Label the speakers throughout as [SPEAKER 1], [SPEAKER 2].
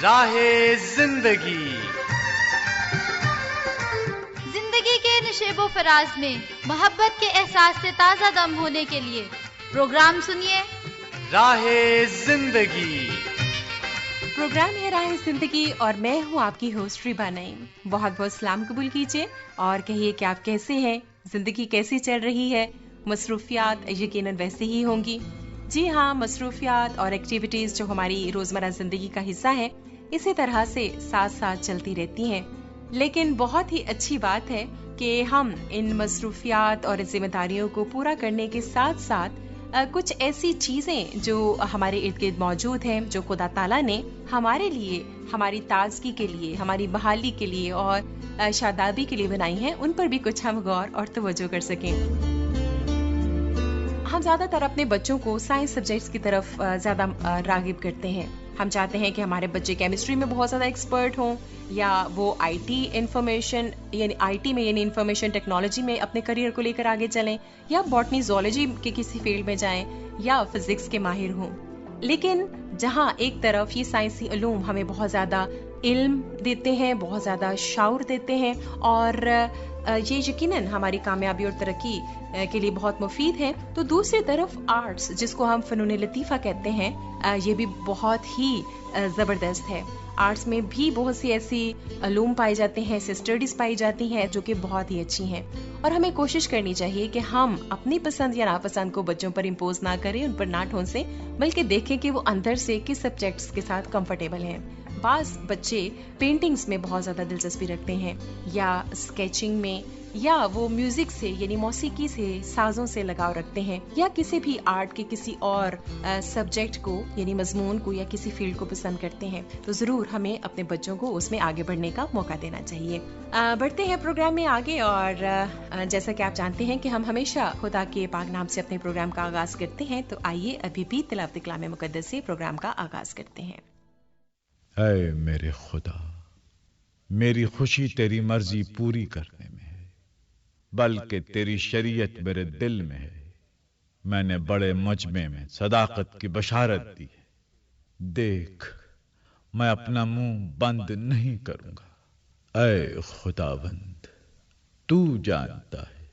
[SPEAKER 1] راہ زندگی
[SPEAKER 2] کے نشیب و فراز میں محبت کے احساس سے تازہ دم ہونے کے لیے پروگرام سنیے
[SPEAKER 1] راہ زندگی۔
[SPEAKER 3] پروگرام ہے راہ زندگی اور میں ہوں آپ کی ہوسٹ ریبا نعیم۔ بہت بہت سلام قبول کیجیے اور کہیے کہ آپ کیسے ہیں، زندگی کیسی چل رہی ہے۔ مصروفیات یقیناً ویسے ہی ہوں گی۔ جی ہاں، مصروفیات اور ایکٹیویٹیز جو ہماری روزمرہ زندگی کا حصہ ہیں اسی طرح سے ساتھ ساتھ چلتی رہتی ہیں، لیکن بہت ہی اچھی بات ہے کہ ہم ان مصروفیات اور ذمہ داریوں کو پورا کرنے کے ساتھ ساتھ کچھ ایسی چیزیں جو ہمارے ارد گرد موجود ہیں، جو خدا تعالیٰ نے ہمارے لیے، ہماری تازگی کے لیے، ہماری بحالی کے لیے اور شادابی کے لیے بنائی ہیں، ان پر بھی کچھ ہم غور اور توجہ کر سکیں۔ ہم زیادہ تر اپنے بچوں کو سائنس سبجیکٹس کی طرف زیادہ راغب کرتے ہیں۔ ہم چاہتے ہیں کہ ہمارے بچے کیمسٹری میں بہت زیادہ ایکسپرٹ ہوں، یا وہ آئی ٹی میں یعنی انفارمیشن ٹیکنالوجی میں اپنے کریئر کو لے کر آگے چلیں، یا باٹنی زولوجی کے کسی فیلڈ میں جائیں، یا فزکس کے ماہر ہوں۔ لیکن جہاں ایک طرف یہ سائنسی علوم ہمیں بہت زیادہ علم دیتے ہیں، بہت زیادہ شعور دیتے ہیں اور یہ یقیناً ہماری کامیابی اور ترقی کے لیے بہت مفید ہے، تو دوسری طرف آرٹس، جس کو ہم فنون لطیفہ کہتے ہیں، یہ بھی بہت ہی زبردست ہے۔ آرٹس میں بھی بہت سی ایسی علوم پائے جاتے ہیں، ایسی اسٹڈیز پائی جاتی ہیں جو کہ بہت ہی اچھی ہیں، اور ہمیں کوشش کرنی چاہیے کہ ہم اپنی پسند یا ناپسند کو بچوں پر امپوز نہ کریں، ان پر نہ ٹھونسیں، بلکہ دیکھیں کہ وہ اندر سے کس سبجیکٹس کے ساتھ کمفرٹیبل ہیں۔ بعض بچے پینٹنگز میں بہت زیادہ دلچسپی رکھتے ہیں، یا اسکیچنگ میں، یا وہ میوزک سے یعنی موسیقی سے، سازوں سے لگاؤ رکھتے ہیں، یا کسی بھی آرٹ کے کسی اور سبجیکٹ کو یعنی مضمون کو یا کسی فیلڈ کو پسند کرتے ہیں، تو ضرور ہمیں اپنے بچوں کو اس میں آگے بڑھنے کا موقع دینا چاہیے۔ بڑھتے ہیں پروگرام میں آگے، اور جیسا کہ آپ جانتے ہیں کہ ہم ہمیشہ خدا کے پاک نام سے اپنے پروگرام کا آغاز کرتے ہیں، تو آئیے ابھی بھی تلاوت کلام مقدس سے پروگرام کا آغاز کرتے ہیں۔
[SPEAKER 4] اے میرے خدا، میری خوشی تیری مرضی پوری کرنے میں ہے، بلکہ تیری شریعت میرے دل میں ہے۔ میں نے بڑے مجمع میں صداقت کی بشارت دی ہے، دیکھ میں اپنا منہ بند نہیں کروں گا۔ اے خداوند، تو جانتا ہے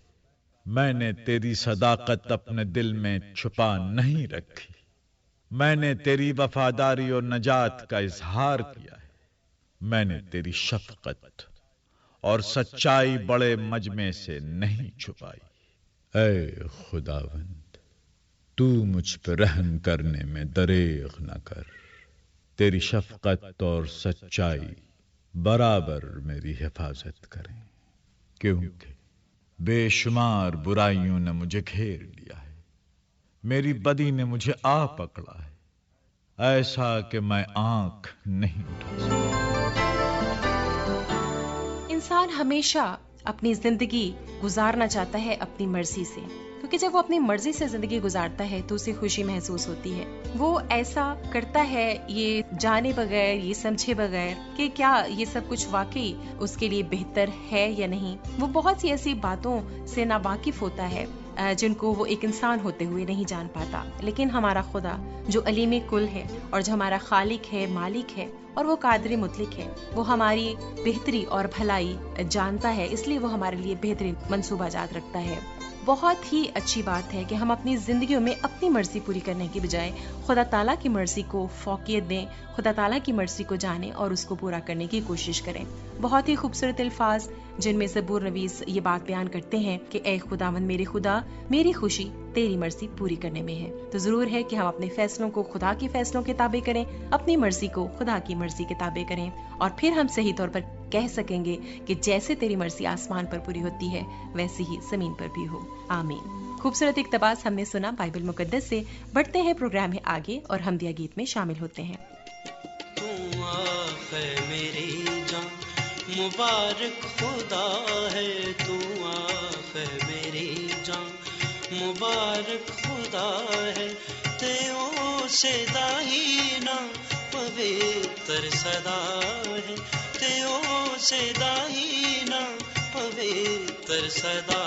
[SPEAKER 4] میں نے تیری صداقت اپنے دل میں چھپا نہیں رکھی، میں نے تیری وفاداری اور نجات کا اظہار کیا ہے۔ میں نے تیری شفقت اور سچائی بڑے مجمع سے نہیں چھپائی۔ اے خداوند، تو مجھ پہ رحم کرنے میں دریغ نہ کر، تیری شفقت اور سچائی برابر میری حفاظت کریں، کیونکہ بے شمار برائیوں نے مجھے گھیر لیا ہے، میری بدی نے مجھے آ پکڑا ہے، ایسا کہ میں آنکھ نہیں اٹھا سکتا۔
[SPEAKER 3] انسان ہمیشہ اپنی زندگی گزارنا چاہتا ہے اپنی مرضی سے، کیونکہ جب وہ اپنی مرضی سے زندگی گزارتا ہے تو اسے خوشی محسوس ہوتی ہے۔ وہ ایسا کرتا ہے یہ جانے بغیر، یہ سمجھے بغیر کہ کیا یہ سب کچھ واقعی اس کے لیے بہتر ہے یا نہیں۔ وہ بہت سی ایسی باتوں سے ناواقف ہوتا ہے جن کو وہ ایک انسان ہوتے ہوئے نہیں جان پاتا، لیکن ہمارا خدا جو علیم کل ہے اور جو ہمارا خالق ہے، مالک ہے اور وہ قادر مطلق ہے، وہ ہماری بہتری اور بھلائی جانتا ہے، اس لیے وہ ہمارے لیے بہترین منصوبہ جات رکھتا ہے۔ بہت ہی اچھی بات ہے کہ ہم اپنی زندگیوں میں اپنی مرضی پوری کرنے کی بجائے خدا تعالیٰ کی مرضی کو فوقیت دیں، خدا تعالیٰ کی مرضی کو جانیں اور اس کو پورا کرنے کی کوشش کریں۔ بہت ہی خوبصورت الفاظ جن میں زبور نویس یہ بات بیان کرتے ہیں کہ اے خداوند میرے خدا، میری خوشی تیری مرضی پوری کرنے میں ہے۔ تو ضرور ہے کہ ہم اپنے فیصلوں کو خدا کے فیصلوں کے تابع کریں، اپنی مرضی کو خدا کی مرضی کے تابع کریں، اور پھر ہم صحیح طور پر کہہ سکیں گے کہ جیسے تیری مرضی آسمان پر پوری ہوتی ہے ویسی ہی زمین پر بھی ہو، آمین۔ خوبصورت اقتباس ہم نے سنا بائبل مقدس سے۔ بڑھتے ہیں پروگرام میں آگے اور حمدیہ گیت میں شامل ہوتے ہیں۔
[SPEAKER 5] تو آخ ہے میری جان مبارک خدا ہے، تو آخ ہے میری جان مبارک خدا ہے، تیو سے داہینا پوتر صدا ہے، تیو سے داہینا پوتر صدا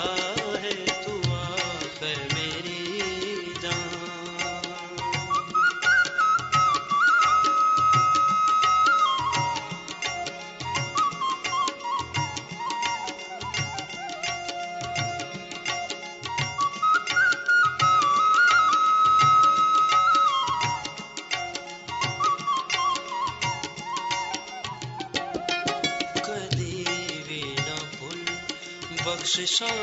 [SPEAKER 5] ہے، تو آخ ہے میری جان۔ ਬਖਸ਼ਿਸ਼ਾਂ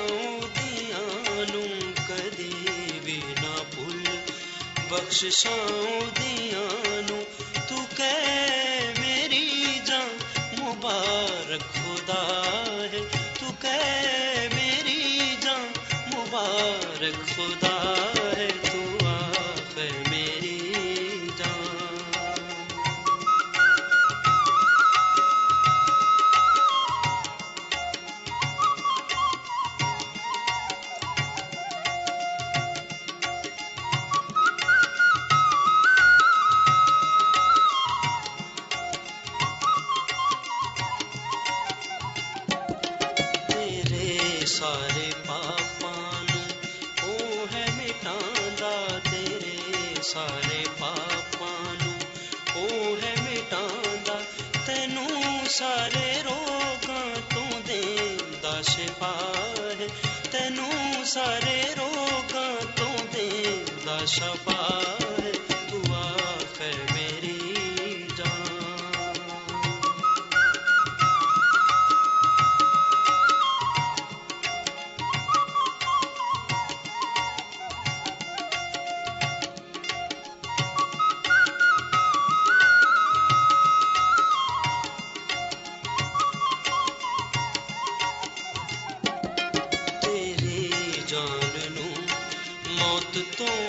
[SPEAKER 5] ਦੀਆਂ ਨੂੰ ਕਦੇ ਵੀ ਨਾ ਭੁੱਲ, ਬਖਸ਼ਿਸ਼ਾਂ ਦੀਆਂ ਨੂੰ ਤੂੰ ਕਹਿ ਮੇਰੀ ਜਾਂ ਮੁਬਾਰਕ ਖੁਦਾ ਹੈ, ਤੂੰ ਕਹਿ ਮੇਰੀ ਜਾਂ ਮੁਬਾਰਕ ਖੁਦਾ ਹੈ, ਤੂੰ ਆਖੇ ਮੇਰੀ ਜਾਂ। ਸਾਰੇ ਪਾਪਾਂ ਨੂੰ ਉਹ ਹੈ ਮਿਟਾਉਂਦਾ, ਤੇਰੇ ਸਾਰੇ ਪਾਪਾਂ ਨੂੰ ਉਹ ਹੈ ਮਿਟਾਉਂਦਾ, ਤੈਨੂੰ ਸਾਰੇ ਰੋਗਾਂ ਤੋਂ ਦੇਂਦਾ ਸ਼ਿਫਾ ਹੈ, ਤੈਨੂੰ ਸਾਰੇ ਰੋਗਾਂ ਤੋਂ ਦੇਂਦਾ ਸ਼ਫਾ ਹੈ, ਤੂੰ ਆਖੇ ਮੇਰੀ ਜਾਨ। ਜਾਨ ਨੂੰ ਮੌਤ ਤੋਂ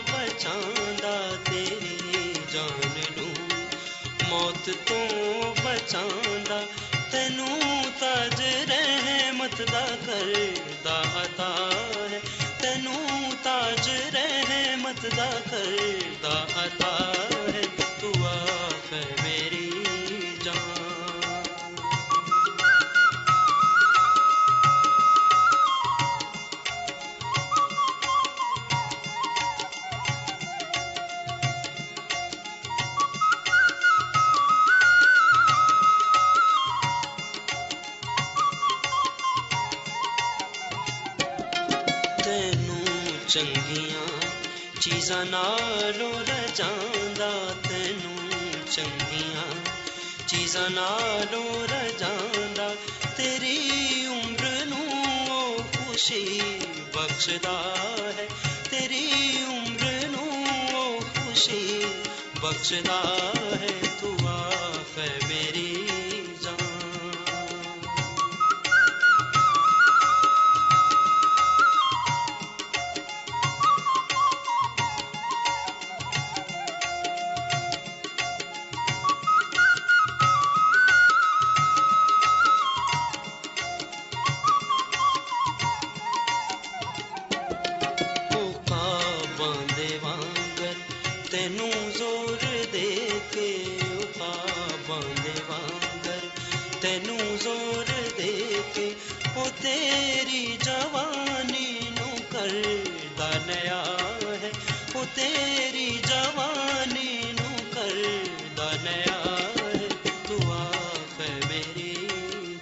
[SPEAKER 5] ਬਚਾਉਂਦਾ, ਤੇਰੀ ਜਾਨ ਨੂੰ ਮੌਤ ਤੋਂ ਬਚਾਉਂਦਾ, ਤੈਨੂੰ ਤਾਜ ਰਹਿਮਤ ਦਾ ਕਰਦਾ ਅਤਾ ਹੈ, ਤੈਨੂੰ ਤਾਜ ਰਹਿਮਤ ਦਾ ਕਰਦਾ ਅਤਾ ਹੈ, ਤੂੰ ਆਖੇ ਮੇਰੀ ਜਾਨ। ਚੰਗੀਆਂ ਚੀਜ਼ਾਂ ਨਾਲੋਂ ਰਜਾਂਦਾ, ਤੈਨੂੰ ਚੰਗੀਆਂ ਚੀਜ਼ਾਂ ਨਾਲੋਂ ਰਜਾਂਦਾ, ਤੇਰੀ ਉਮਰ ਨੂੰ ਉਹ ਖੁਸ਼ੀ ਬਖਸ਼ਦਾ ਹੈ, ਤੇਰੀ ਉਮਰ ਨੂੰ ਉਹ ਖੁਸ਼ੀ ਬਖਸ਼ਦਾ ਹੈ, ਤੂੰ ਆਖੇ ਮੇਰੀ ਜਾਨ। ਤੈਨੂੰ ਜ਼ੋਰ ਦੇ ਕੇ ਉਕਾਬਾਂ ਦੇ ਵਾਂਗਰ, ਤੈਨੂੰ ਜ਼ੋਰ ਦੇ ਕੇ ਉਹ ਤੇਰੀ ਜਵਾਨੀ ਨੂੰ ਕਰਦਾ ਨਿਆ ਹੈ, ਉਹ ਤੇਰੀ ਜਵਾਨੀ ਨੂੰ ਕਰਦਾ ਨਿਆ ਹੈ, ਤੂੰ ਆਖੇ ਮੇਰੀ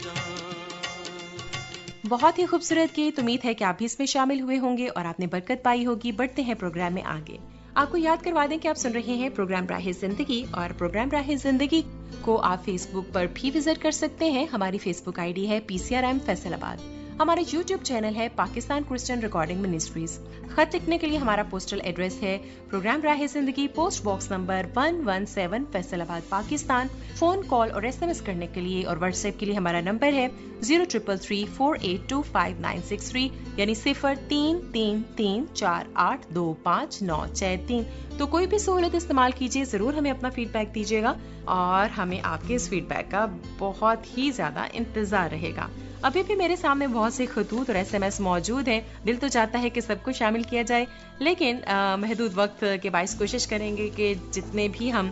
[SPEAKER 5] जान।
[SPEAKER 3] बहुत ही खूबसूरत गीत। उम्मीद है कि आप भी इसमें शामिल हुए होंगे और आपने बरकत पाई होगी। बढ़ते हैं प्रोग्राम में आगे। आपको याद करवा दें कि आप सुन रहे हैं प्रोग्राम राहे जिंदगी, और प्रोग्राम राहे जिंदगी को आप फेसबुक पर भी विजिट कर सकते हैं। हमारी फेसबुक आईडी है PCRM फैसलाबाद। हमारा यूट्यूब चैनल है पाकिस्तान क्रिश्चियन रिकॉर्डिंग मिनिस्ट्रीज। खत लिखने के लिए हमारा पोस्टल एड्रेस है प्रोग्राम राहे जिंदगी, post box number 117 Faisalabad Pakistan. Phone call और SMS करने के लिए और व्हाट्सएप के लिए हमारा नंबर है 0333482593, यानी 0333482593। तो कोई भी सहूलत इस्तेमाल कीजिए, जरूर हमें अपना फीडबैक दीजिएगा और हमें आपके इस फीडबैक का बहुत ही ज्यादा इंतजार रहेगा। अभी भी मेरे सामने बहुत से खतूत और SMS मौजूद हैं। दिल तो चाहता है कि सबको शामिल किया जाए, लेकिन महदूद वक्त के बाइस कोशिश करेंगे कि जितने भी हम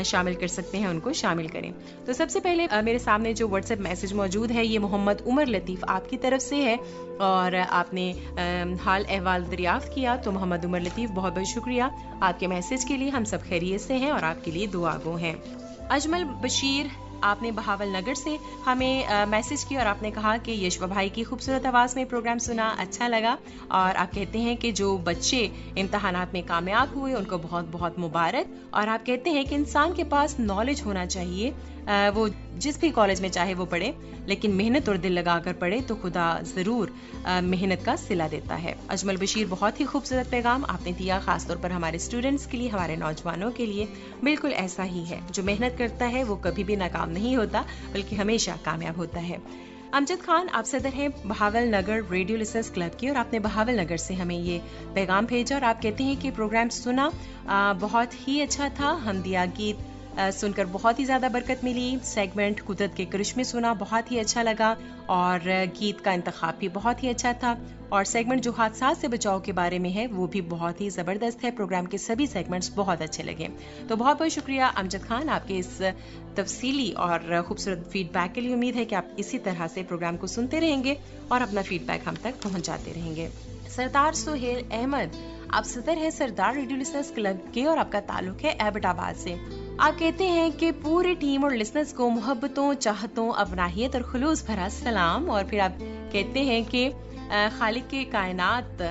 [SPEAKER 3] शामिल कर सकते हैं उनको शामिल करें। तो सबसे पहले मेरे सामने जो व्हाट्सएप मैसेज मौजूद है ये मोहम्मद उमर लतीफ़ आपकी तरफ से है और आपने हाल अहवाल दरियाफ्त किया। तो मोहम्मद उमर लतीफ़ बहुत बहुत शुक्रिया आपके मैसेज के लिए। हम सब खैरियत से हैं और आपके लिए दुआ गो हैं। अजमल बशीर आपने बहावल नगर से हमें मैसेज किया और आपने कहा कि यशवा भाई की खूबसूरत आवाज़ में प्रोग्राम सुना, अच्छा लगा। और आप कहते हैं कि जो बच्चे इम्तहानात में कामयाब हुए उनको बहुत बहुत मुबारक। और आप कहते हैं कि इंसान के पास नॉलेज होना चाहिए वो जिस भी कॉलेज में चाहे वो पढ़े, लेकिन मेहनत और दिल लगा कर पढ़े तो खुदा ज़रूर मेहनत का सिला देता है। अजमल बशीर, बहुत ही खूबसूरत पैगाम आपने दिया, खासतौर पर हमारे स्टूडेंट्स के लिए, हमारे नौजवानों के लिए। बिल्कुल ऐसा ही है, जो मेहनत करता है वो कभी भी नाकाम नहीं होता, बल्कि हमेशा कामयाब होता है। अमजद खान, आप सदर हैं बहावल नगर रेडियो लिसनर्स क्लब की, और आपने बहावल नगर से हमें ये पैगाम भेजा और आप कहते हैं कि प्रोग्राम सुना, बहुत ही अच्छा था। हमदिया गीत सुनकर बहुत ही ज़्यादा बरकत मिली। सेगमेंट कुदरत के करिश्मे सुना, बहुत ही अच्छा लगा, और गीत का इंतखाब भी बहुत ही अच्छा था। और सेगमेंट जो हादसात से बचाव के बारे में है वो भी बहुत ही ज़बरदस्त है। प्रोग्राम के सभी सेगमेंट्स बहुत अच्छे लगे। तो बहुत बहुत शुक्रिया अमजद खान आपके इस तफसीली और खूबसूरत फीडबैक के लिए। उम्मीद है कि आप इसी तरह से प्रोग्राम को सुनते रहेंगे और अपना फीडबैक हम तक पहुंचाते रहेंगे। सरदार सुहेल अहमद, आप सदर हैं सरदार रेडियो लिसनर्स क्लब के और आपका ताल्लुक है एबटाबाद से। आप कहते हैं कि पूरी टीम और लिसनर्स को मोहब्बतों, चाहतों, अपनाहियत और खुलूस भरा सलाम। और फिर आप कहते हैं कि खालिक के कायनात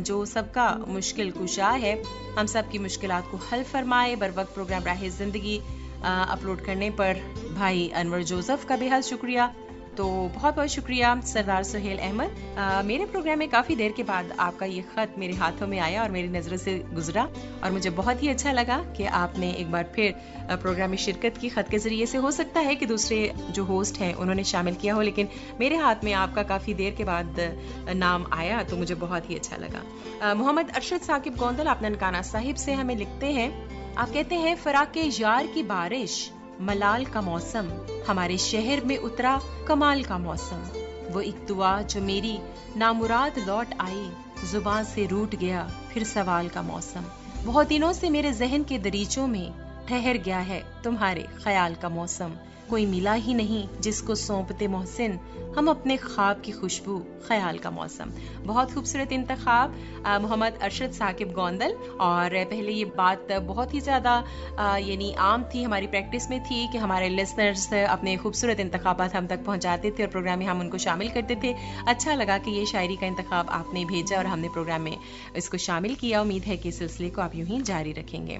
[SPEAKER 3] जो सबका मुश्किल कुशा है, हम सब की मुश्किलात को हल फरमाए। बर वक्त प्रोग्राम राहे जिंदगी अपलोड करने पर भाई अनवर जोसेफ का बेहद शुक्रिया। तो बहुत बहुत शुक्रिया सरदार सुहेल अहमद। मेरे प्रोग्राम में काफ़ी देर के बाद आपका ये ख़त मेरे हाथों में आया और मेरी नज़रों से गुजरा, और मुझे बहुत ही अच्छा लगा कि आपने एक बार फिर प्रोग्राम में शिरकत की। ख़त के ज़रिए से हो सकता है कि दूसरे जो होस्ट हैं उन्होंने शामिल किया हो, लेकिन मेरे हाथ में आपका काफ़ी देर के बाद नाम आया तो मुझे बहुत ही अच्छा लगा। मोहम्मद अरशद साकिब गोंदल, आप ननकाना साहिब से हमें लिखते हैं। आप कहते हैं फराके यार की बारिश, मलाल का मौसम, हमारे शहर में उतरा कमाल का मौसम। वो एक दुआ जो मेरी नामुराद लौट आई, जुबान से रूठ गया फिर सवाल का मौसम। बहुत दिनों से मेरे जहन के दरीचों में ठहर गया है तुम्हारे ख्याल का मौसम। कोई मिला ही नहीं जिसको सौंपते मोहसिन हम अपने ख्वाब की खुशबू, ख्याल का मौसम। बहुत खूबसूरत इंतखाब मोहम्मद अरशद साकिब गोंदल। और पहले ये बात बहुत ही ज़्यादा यानी आम थी, हमारी प्रैक्टिस में थी कि हमारे लिसनर्स अपने खूबसूरत इंतखाबात हम तक पहुंचाते थे और प्रोग्राम में हम उनको शामिल करते थे। अच्छा लगा कि ये शायरी का इंतखाब आपने भेजा और हमने प्रोग्राम में इसको शामिल किया। उम्मीद है कि इस सिलसिले को आप यूं ही जारी रखेंगे।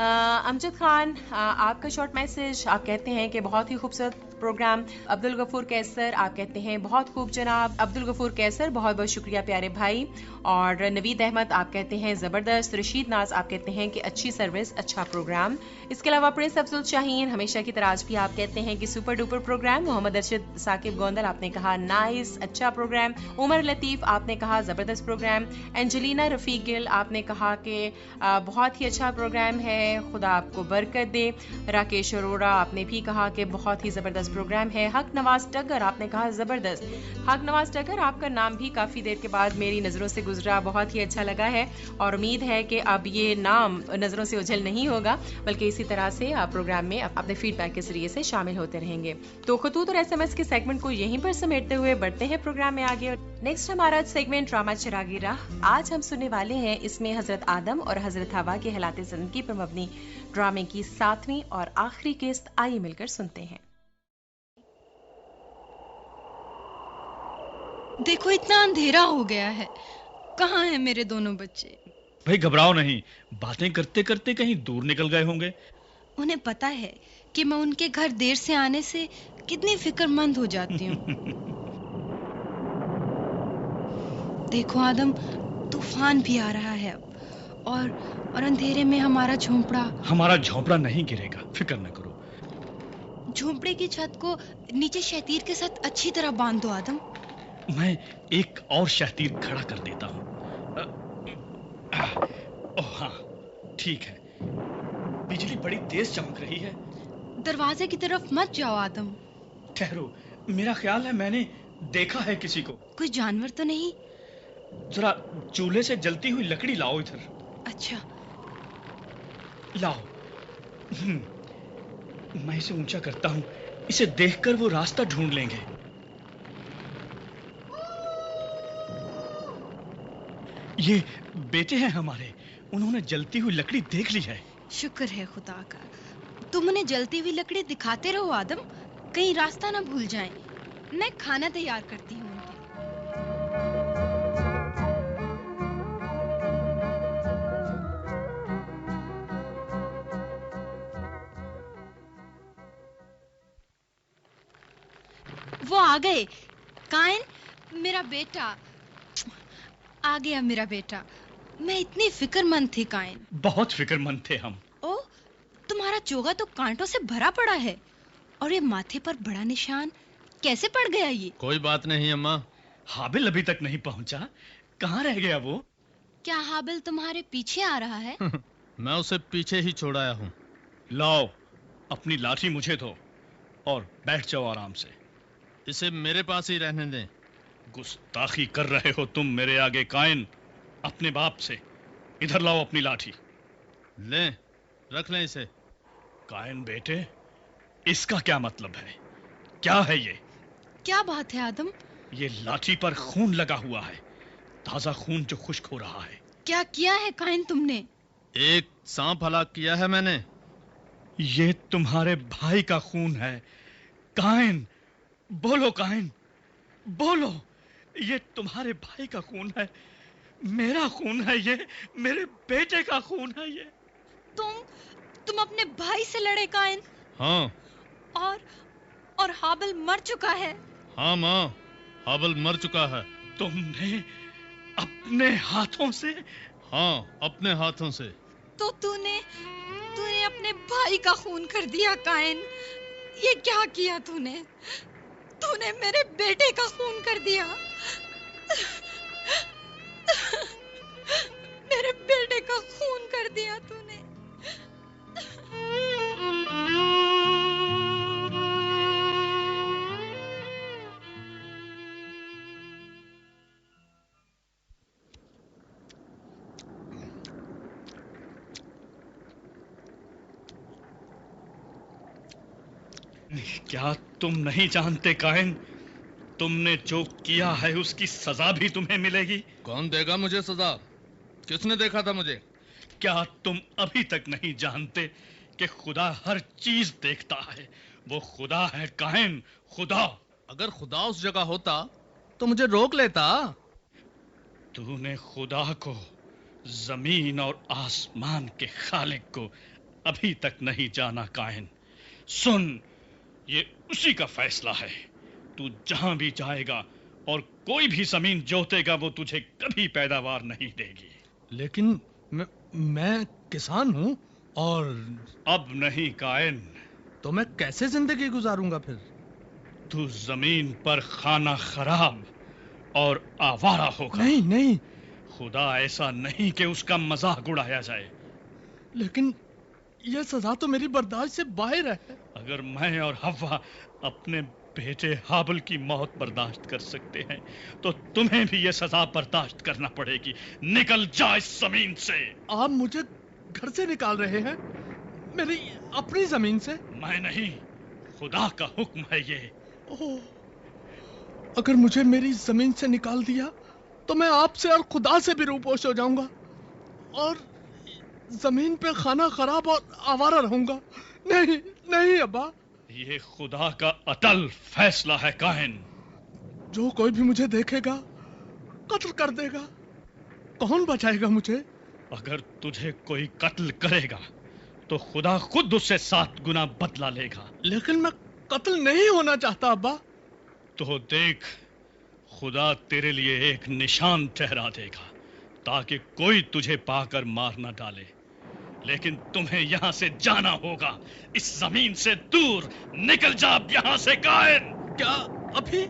[SPEAKER 3] अमजद खान, आपका शॉर्ट मैसेज, आप कहते हैं कि बहुत ही खूबसूरत प्रोग्राम। अब्दुल गफूर कैसर, आप कहते हैं बहुत खूब जनाब अब्दुल गफूर कैसर, बहुत बहुत शुक्रिया प्यारे भाई। और नवीद अहमद, आप कहते हैं ज़बरदस्त। रशीद नाज, आप कहते हैं कि अच्छी सर्विस, अच्छा प्रोग्राम। इसके अलावा प्रिंस अफजल शाहीन, हमेशा की तरह आज भी आप कहते हैं कि super duper programme. Mohammad Arshad Saqib Gondal, आपने कहा नाइस, अच्छा प्रोग्राम। उमर लतीफ़, आपने कहा ज़बरदस्त प्रोग्राम। एंजेलिना रफ़ीक गिल, आपने कहा कि बहुत ही अच्छा प्रोग्राम है, खुदा आपको बरकत दे। राकेश अरोड़ा, आपने भी कहा कि बहुत ही ज़बरदस्त प्रोग्राम है। हक नवाज टगर, आपने कहा ज़बरदस्त। हक नवाज टगर, आपका नाम भी काफ़ी देर के बाद मेरी नज़रों से गुजरा, बहुत ही अच्छा लगा है और उम्मीद है कि अब ये नाम नज़रों से ओझल नहीं होगा, बल्कि इसी तरह से आप प्रोग्राम में अपने फीडबैक के जरिए से शामिल होते रहेंगे। तो खतूत और SMS के सेगमेंट को यहीं पर समेटते हुए बढ़ते हैं प्रोग्राम में आगे। नेक्स्ट हमारा सेगमेंट ड्रामा चिरागी राह। आज हम सुनने वाले हैं इसमें हजरत आदम और हजरत हवा के हालात ज़िंदगी पर मबनी ड्रामे की 7वीं और आखिरी किस्त। आइए मिलकर सुनते हैं।
[SPEAKER 6] देखो इतना अंधेरा हो गया है, कहाँ हैं मेरे दोनों बच्चे?
[SPEAKER 7] भाई घबराओ नहीं, बातें करते करते कहीं दूर निकल गए होंगे।
[SPEAKER 6] उन्हें पता है कि मैं उनके घर देर से आने से कितनी फिक्रमंद हो जाती हूँ। देखो आदम, तूफान भी आ रहा है अब, और अंधेरे में हमारा झोंपड़ा
[SPEAKER 7] नहीं गिरेगा, फिक्र न करो।
[SPEAKER 6] झोंपड़े की छत को नीचे शतीर के साथ अच्छी तरह बांध दो आदम।
[SPEAKER 7] मैं एक और शहतीर खड़ा कर देता हूँ। ओह हाँ, ठीक है। बिजली बड़ी तेज चमक रही है।
[SPEAKER 6] दरवाजे की तरफ मत जाओ आदम।
[SPEAKER 7] ठहरो, मेरा ख्याल है मैंने देखा है किसी को।
[SPEAKER 6] कोई जानवर तो नहीं?
[SPEAKER 7] जरा चूल्हे से जलती हुई लकड़ी लाओ इधर।
[SPEAKER 6] अच्छा
[SPEAKER 7] लाओ। मैं इसे ऊंचा करता हूँ, इसे देखकर वो रास्ता ढूंढ लेंगे। ये बेटे हैं हमारे, उन्होंने जलती हुई लकड़ी देख ली है।
[SPEAKER 6] शुक्र है खुदा का। तुम उन्हें जलती हुई लकड़ी दिखाते रहो आदम, कहीं रास्ता ना भूल जाएं। मैं खाना तैयार करती हूँ। वो आ गए। काइन, मेरा बेटा आ गया, मेरा बेटा। मैं इतनी फिक्रमंद थी काइन।
[SPEAKER 7] बहुत फिक्रमंद थे हम।
[SPEAKER 6] ओ, तुम्हारा चोगा तो कांटों से भरा पड़ा है, और ये माथे पर बड़ा निशान कैसे पड़ गया ये?
[SPEAKER 8] कोई बात नहीं अम्मा।
[SPEAKER 7] हाबिल अभी तक नहीं पहुंचा, कहाँ रह गया वो?
[SPEAKER 6] क्या हाबिल तुम्हारे पीछे आ रहा है?
[SPEAKER 8] मैं उसे पीछे ही छोड़ आया हूँ।
[SPEAKER 7] लाओ, अपनी लाठी मुझे दो और बैठ जाओ आराम से।
[SPEAKER 8] इसे मेरे पास ही रहने दें।
[SPEAKER 7] गुस्ताखी कर रहे हो तुम मेरे आगे काइन, अपने बाप से। इधर लाओ अपनी लाठी।
[SPEAKER 8] लें, रख लें इसे।
[SPEAKER 7] काइन बेटे, इसका क्या मतलब है? क्या है ये?
[SPEAKER 6] क्या बात है आदम?
[SPEAKER 7] ये लाठी पर खून लगा हुआ है, ताजा खून जो खुश्क हो रहा है।
[SPEAKER 6] क्या किया है काइन तुमने?
[SPEAKER 8] एक सांप हलाक किया है मैंने।
[SPEAKER 7] ये तुम्हारे भाई का खून है। काइन, बोलो काइन, बोलो। ये तुम्हारे भाई का खून है, मेरा खून है, ये मेरे बेटे का खून है। ये
[SPEAKER 6] तुम अपने भाई से लड़े काइन?
[SPEAKER 8] हाँ।
[SPEAKER 6] और हाबिल मर चुका है।
[SPEAKER 8] हाँ माँ, हाबिल मर चुका है।
[SPEAKER 7] तुमने अपने हाथों से?
[SPEAKER 8] हाँ, अपने हाथों से।
[SPEAKER 6] तो तूने अपने भाई का खून कर दिया काइन। ये क्या किया तूने? तूने मेरे बेटे का खून कर दिया। मेरे बेटे का खून कर दिया तूने।
[SPEAKER 7] क्या तुम नहीं जानते काइन, तुमने जो किया है उसकी सजा भी तुम्हें मिलेगी।
[SPEAKER 8] कौन देगा मुझे सजा? किसने देखा था मुझे?
[SPEAKER 7] क्या तुम अभी तक नहीं जानते कि खुदा हर चीज देखता है? वो खुदा है काइन, खुदा।
[SPEAKER 8] अगर खुदा उस जगह होता तो मुझे रोक लेता।
[SPEAKER 7] तूने खुदा को, जमीन और आसमान के खालिक को अभी तक नहीं जाना काइन। सुन, ये उसी का फैसला है। तू जहां भी जाएगा और कोई भी जमीन जोतेगा, वो तुझे कभी पैदावार नहीं देगी।
[SPEAKER 8] लेकिन मैं किसान हूँ और...
[SPEAKER 7] अब नहीं काइन।
[SPEAKER 8] तो मैं कैसे जिंदगी गुजारूंगा फिर?
[SPEAKER 7] तू जमीन पर खाना खराब और आवारा होगा।
[SPEAKER 8] नहीं।
[SPEAKER 7] खुदा ऐसा नहीं कि उसका मजाक उड़ाया जाए।
[SPEAKER 8] लेकिन यह सजा तो मेरी बर्दाश्त से बाहर है।
[SPEAKER 7] अगर मैं और हव्वा अपने बेटे हाबिल की मौत बर्दाश्त कर सकते हैं, तो तुम्हें भी यह सजा बर्दाश्त करना पड़ेगी। निकल जा इस जमीन से।
[SPEAKER 8] आप मुझे घर से निकाल रहे हैं, मेरी अपनी जमीन से?
[SPEAKER 7] मैं नहीं, खुदा का हुक्म है ये।
[SPEAKER 8] अगर मुझे मेरी जमीन से निकाल दिया तो मैं आपसे और खुदा से भी रूपोश हो जाऊंगा और जमीन पे खाना खराब और आवारा रहूंगा। नहीं अब्बा,
[SPEAKER 7] ये खुदा का अटल फैसला है काइन।
[SPEAKER 8] जो कोई भी मुझे देखेगा कत्ल कर देगा। कौन बचाएगा मुझे?
[SPEAKER 7] अगर तुझे कोई कत्ल करेगा तो खुदा खुद उससे 7 गुना बदला लेगा।
[SPEAKER 8] लेकिन मैं कत्ल नहीं होना चाहता अब्बा।
[SPEAKER 7] तो देख, खुदा तेरे लिए एक निशान ठहरा देगा ताकि कोई तुझे पाकर मार न डाले। लेकिन तुम्हें यहाँ से जाना होगा, इस जमीन से दूर। निकल जा यहाँ से काइन।
[SPEAKER 8] क्या अभी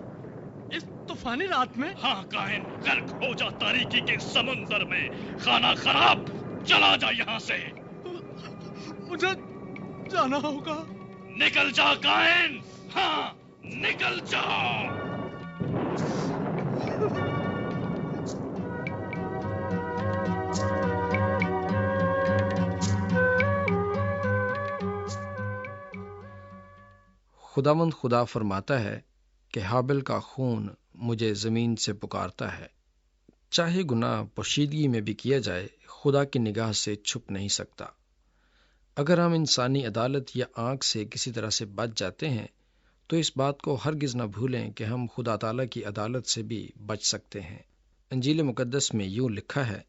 [SPEAKER 8] इस तूफानी रात में?
[SPEAKER 7] हाँ काइन, गर्क हो जा तारीकी के समुंदर में। खाना खराब, चला जा यहाँ से।
[SPEAKER 8] मुझे जाना होगा।
[SPEAKER 7] निकल जा काइन, हाँ निकल जा।
[SPEAKER 9] खुदावंद खुदा फरमाता है कि हाबिल का खून मुझे ज़मीन से पुकारता है। चाहे गुनाह पोशीदगी में भी किया जाए, खुदा की निगाह से छुप नहीं सकता। अगर हम इंसानी अदालत या आँख से किसी तरह से बच जाते हैं तो इस बात को हरगिज़ न भूलें कि हम खुदा ताला की अदालत से भी बच सकते हैं। इंजील मुकद्दस में यूँ लिखा है,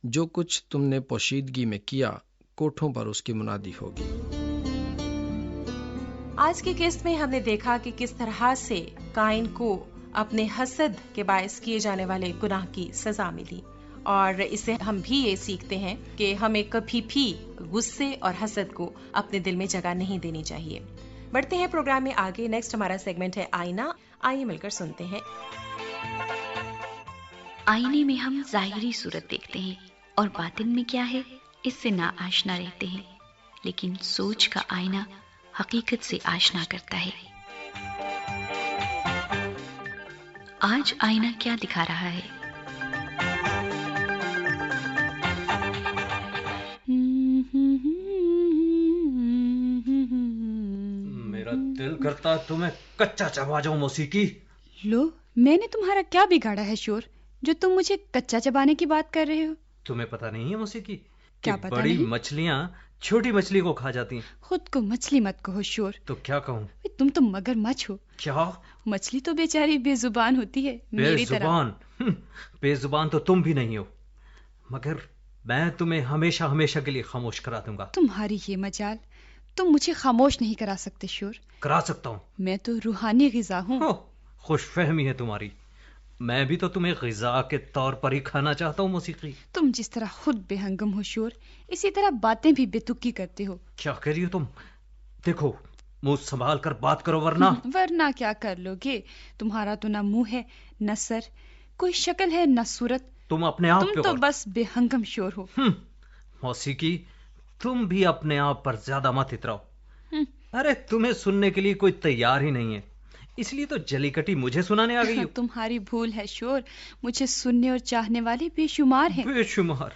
[SPEAKER 9] जो कुछ तुमने पोशीदगी में किया, कोठों पर उसकी मुनादी होगी।
[SPEAKER 3] आज की किस्त में हमने देखा कि किस तरह से काइन को अपने हसद के बायस किए जाने वाले गुनाह की सजा मिली, और इससे हम भी ये सीखते हैं कि हमें कभी भी गुस्से और हसद को अपने दिल में जगह नहीं देनी चाहिए। बढ़ते हैं प्रोग्राम में आगे। नेक्स्ट हमारा सेगमेंट है आईना। आइए मिलकर सुनते हैं।
[SPEAKER 10] आईने में हम जाहिरी सूरत देखते हैं और बातिन में क्या है इससे ना आशना रहते हैं, लेकिन सोच का आईना हकीकत से आशना करता है। आज आईना क्या दिखा रहा है?
[SPEAKER 11] मेरा दिल करता तुम्हें कच्चा चबा जाऊं मौसीकी।
[SPEAKER 6] लो, मैंने तुम्हारा क्या बिगाड़ा है शोर, जो तुम मुझे कच्चा चबाने की बात कर रहे हो?
[SPEAKER 11] तुम्हें पता नहीं है मौसीकी,
[SPEAKER 6] क्या पता
[SPEAKER 11] बड़ी
[SPEAKER 6] नहीं?
[SPEAKER 11] मछलियाँ छोटी मछली को खा जाती हैं।
[SPEAKER 6] खुद को मछली मत कहो शोर।
[SPEAKER 11] तो क्या कहूँ?
[SPEAKER 6] तुम तो मगरमच्छ हो।
[SPEAKER 11] क्या?
[SPEAKER 6] मछली तो बेचारी बेजुबान होती है, मेरी तरह।
[SPEAKER 11] बेजुबान? बेजुबान तो तुम भी नहीं हो, मगर मैं तुम्हें हमेशा हमेशा के लिए खामोश करा दूंगा।
[SPEAKER 6] तुम्हारी ये मजाल, तुम मुझे खामोश नहीं करा सकते शोर।
[SPEAKER 11] करा सकता हूँ।
[SPEAKER 6] मैं तो रूहानी ग़िज़ा हूँ।
[SPEAKER 11] खुशफहमी है तुम्हारी, मैं भी तो तुम्हें ग़िज़ा के तौर पर ही खाना चाहता हूँ मौसीकी।
[SPEAKER 6] तुम जिस तरह खुद बेहंगम हो शोर, इसी तरह बातें भी बेतुकी करते हो।
[SPEAKER 11] क्या कह रही हो तुम? देखो, मुंह संभाल कर बात करो, वरना
[SPEAKER 6] वरना क्या कर लोगे? तुम्हारा तो ना मुंह है न सर, कोई शक्ल है न सूरत।
[SPEAKER 11] तुम अपने आप
[SPEAKER 6] तुम तो बस बेहंगम शोर हो।
[SPEAKER 11] मौसीकी, तुम भी अपने आप पर ज्यादा मत इतराओ। अरे तुम्हें सुनने के लिए कोई तैयार ही नहीं है, इसलिए तो जलीकटी मुझे सुनाने आ गई हो।
[SPEAKER 6] तुम्हारी भूल है शोर, मुझे सुनने और चाहने वाले बेशुमार हैं।
[SPEAKER 11] बेशुमार?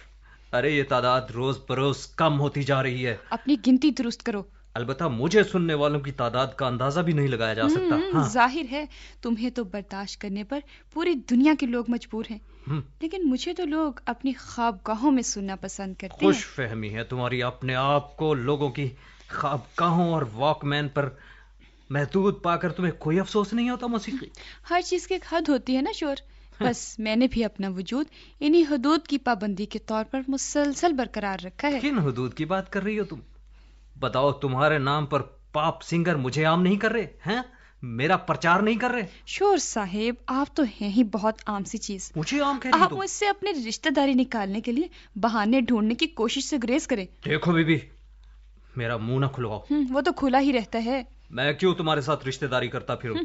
[SPEAKER 11] अरे ये तादाद रोज बरोज कम होती जा रही है।
[SPEAKER 6] अपनी गिनती दुरुस्त करो।
[SPEAKER 11] अलबत्ता मुझे सुनने वालों की तादाद का अंदाजा भी नहीं लगाया जा सकता। हाँ।
[SPEAKER 6] जाहिर है तुम्हें तो बर्दाश्त करने पर पूरी दुनिया के लोग मजबूर हैं, लेकिन मुझे तो लोग अपनी ख्वाबगाहों में सुनना पसंद करते हैं।
[SPEAKER 11] खुशफहमी है तुम्हारी, अपने आप को लोगों की ख्वाबगाहों और वॉकमैन पर महदूद पाकर तुम्हें कोई अफसोस नहीं होता मौसीकी?
[SPEAKER 6] हर चीज की एक हद होती है ना शोर। बस मैंने भी अपना वजूद इन्हीं हदूद की पाबंदी के तौर पर मुसलसल बरकरार रखा है।
[SPEAKER 11] किन हदूद की बात कर रही हो तुम? बताओ, तुम्हारे नाम पर पॉप सिंगर मुझे आम नहीं कर रहे हैं? मेरा प्रचार नहीं कर रहे?
[SPEAKER 6] शोर साहेब, आप तो हैं ही बहुत आम सी चीज।
[SPEAKER 11] मुझे आम कह रही हो?
[SPEAKER 6] आप मुझसे अपनी रिश्तेदारी निकालने के लिए बहाने ढूंढने की कोशिश से गुरेज करें।
[SPEAKER 11] देखो बीबी, मेरा मुंह न खुलवाओ।
[SPEAKER 6] वो तो खुला ही रहता है।
[SPEAKER 11] मैं क्यों तुम्हारे साथ रिश्तेदारी करता फिरूं?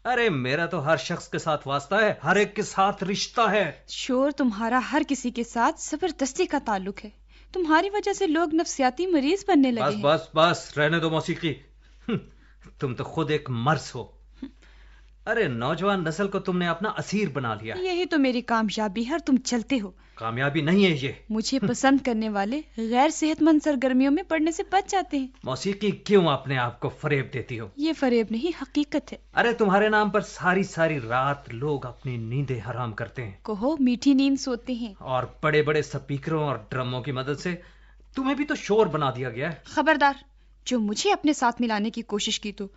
[SPEAKER 11] अरे मेरा तो हर शख्स के साथ वास्ता है, हर एक के साथ रिश्ता है।
[SPEAKER 6] शोर, तुम्हारा हर किसी के साथ जबरदस्ती का ताल्लुक है। तुम्हारी वजह से लोग नफ्सियाती मरीज बनने लगे हैं।
[SPEAKER 11] बस बस रहने दो मौसीकी, तुम तो खुद एक मर्ज हो। अरे नौजवान नस्ल को तुमने अपना असीर बना लिया।
[SPEAKER 6] यही तो मेरी कामयाबी है और तुम चलते हो।
[SPEAKER 11] कामयाबी नहीं है ये।
[SPEAKER 6] मुझे पसंद करने वाले गैर सेहतमंद सरगर्मियों में पड़ने से बच जाते हैं।
[SPEAKER 11] मौसीकी, क्यों अपने आप को फरेब देती हो?
[SPEAKER 6] ये फरेब नहीं, हकीकत है।
[SPEAKER 11] अरे तुम्हारे नाम पर सारी सारी रात लोग अपनी नींदें हराम करते हैं।
[SPEAKER 6] कहो, मीठी नींद सोते हैं।
[SPEAKER 11] और बड़े बड़े स्पीकरों और ड्रमों की मदद से तुम्हें भी तो शोर बना दिया गया है।
[SPEAKER 6] खबरदार, जो मुझे अपने साथ मिलाने की कोशिश की तो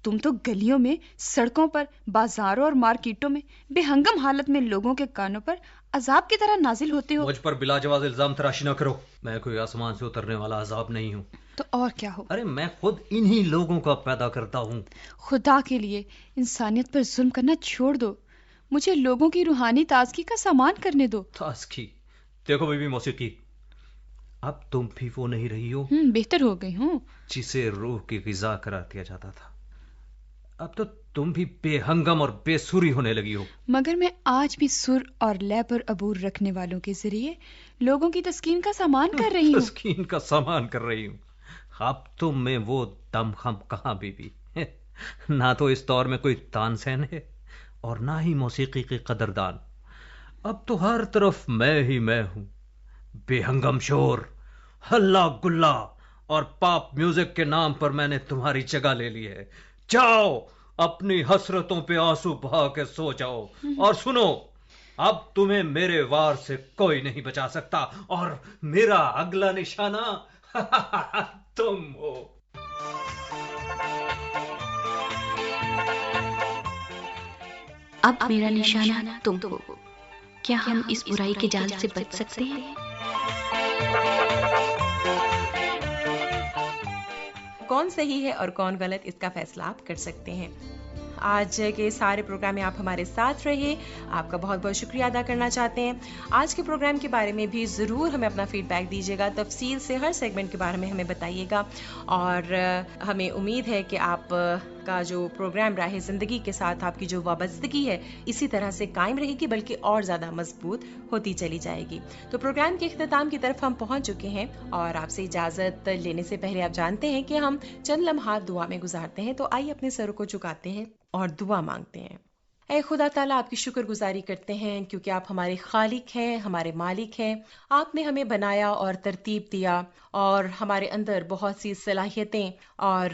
[SPEAKER 6] तुम तो गलियों में, सड़कों पर, बाजारों और मार्केटों में बेहंगम हालत में लोगों के कानों पर अजाब की तरह नाजिल होते हो।
[SPEAKER 11] मुझ पर बिलाजवाज इल्जाम तराशी न करो, मैं कोई आसमान से उतरने वाला अजाब नहीं हूँ।
[SPEAKER 6] तो और क्या हो?
[SPEAKER 11] अरे मैं खुद इन्हीं लोगों का पैदा करता हूँ।
[SPEAKER 6] खुदा के लिए इंसानियत पर जुल्म करना छोड़ दो, मुझे लोगों की रूहानी ताजगी का सामान करने दो।
[SPEAKER 11] ताजगी? देखो बीबी मौसीकी, अब तुम भी वो नहीं रही हो।
[SPEAKER 6] बेहतर हो गई हूँ।
[SPEAKER 11] जिसे रूह की ग़िज़ा करार दिया जाता था, अब तो तुम भी बेहंगम और बेसुरी होने लगी हो।
[SPEAKER 6] मगर मैं आज भी सुर और लय पर अबूर रखने वालों के जरिए लोगों की तस्कीन का सामान कर रही हूँ।
[SPEAKER 11] तस्कीन का सामान कर रही हूँ? अब तुम में वो दमखम कहाँ बीबी? ना तो इस दौर में कोई तानसेन है और ना ही मौसीकी की कदरदान। अब तो हर तरफ मैं ही मैं हूँ। बेहंगम शोर, हल्ला गुल्ला और पॉप म्यूजिक के नाम पर मैंने तुम्हारी जगह ले ली है। जाओ, अपनी हसरतों पे आंसू बहा के सो जाओ। और सुनो, अब तुम्हें मेरे वार से कोई नहीं बचा सकता और मेरा अगला निशाना तुम हो।
[SPEAKER 10] अब मेरा निशाना तुम हो। क्या हम इस बुराई के जाल से बच सकते हैं?
[SPEAKER 3] कौन सही है और कौन गलत, इसका फैसला आप कर सकते हैं। آج کے سارے پروگرام میں آپ ہمارے ساتھ رہے. آپ کا بہت بہت شکریہ ادا کرنا چاہتے ہیں. آج کے پروگرام کے بارے میں بھی ضرور ہمیں اپنا فیڈ بیک دیجیے گا, تفصیل سے ہر سیگمنٹ کے بارے میں ہمیں بتائیے گا, اور ہمیں امید ہے کہ آپ کا جو پروگرام راہ زندگی کے ساتھ آپ کی جو وابستگی ہے اسی طرح سے قائم رہے گی, بلکہ اور زیادہ مضبوط ہوتی چلی جائے گی. تو پروگرام کے اختتام کی طرف ہم پہنچ چکے ہیں, اور آپ سے اجازت لینے سے پہلے آپ جانتے ہیں کہ ہم چند لمحات دعا میں گزارتے ہیں. تو آئیے اپنے سروں کو جھکاتے ہیں اور دعا مانگتے ہیں. اے خدا تعالیٰ, آپ کی شکر گزاری کرتے ہیں کیونکہ آپ ہمارے خالق ہیں, ہمارے مالک ہیں. آپ نے ہمیں بنایا اور ترتیب دیا, اور ہمارے اندر بہت سی صلاحیتیں اور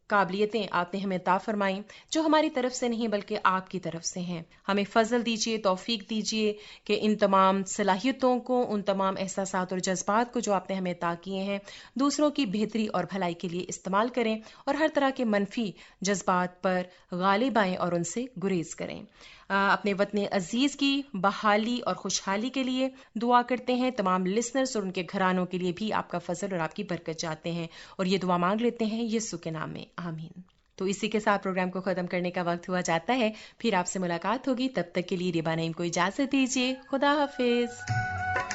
[SPEAKER 3] قابلیتیں آپ نے ہمیں عطا فرمائیں جو ہماری طرف سے نہیں بلکہ آپ کی طرف سے ہیں. ہمیں فضل دیجیے, توفیق دیجیے کہ ان تمام صلاحیتوں کو, ان تمام احساسات اور جذبات کو جو آپ نے ہمیں عطا کیے ہیں, دوسروں کی بہتری اور بھلائی کے لیے استعمال کریں, اور ہر طرح کے منفی جذبات پر غالب آئیں اور ان سے گریز کریں. اپنے وطن عزیز کی بحالی اور خوشحالی کے لیے دعا کرتے ہیں. تمام لسنرز اور ان کے گھرانوں کے لیے بھی آپ کا فضل اور آپ کی برکت چاہتے ہیں, اور یہ دعا مانگ لیتے ہیں یسوع کے نام میں, آمین. تو اسی کے ساتھ پروگرام کو ختم کرنے کا وقت ہوا جاتا ہے. پھر آپ سے ملاقات ہوگی, تب تک کے لیے ریبا نعیم کو اجازت دیجیے. خدا حافظ.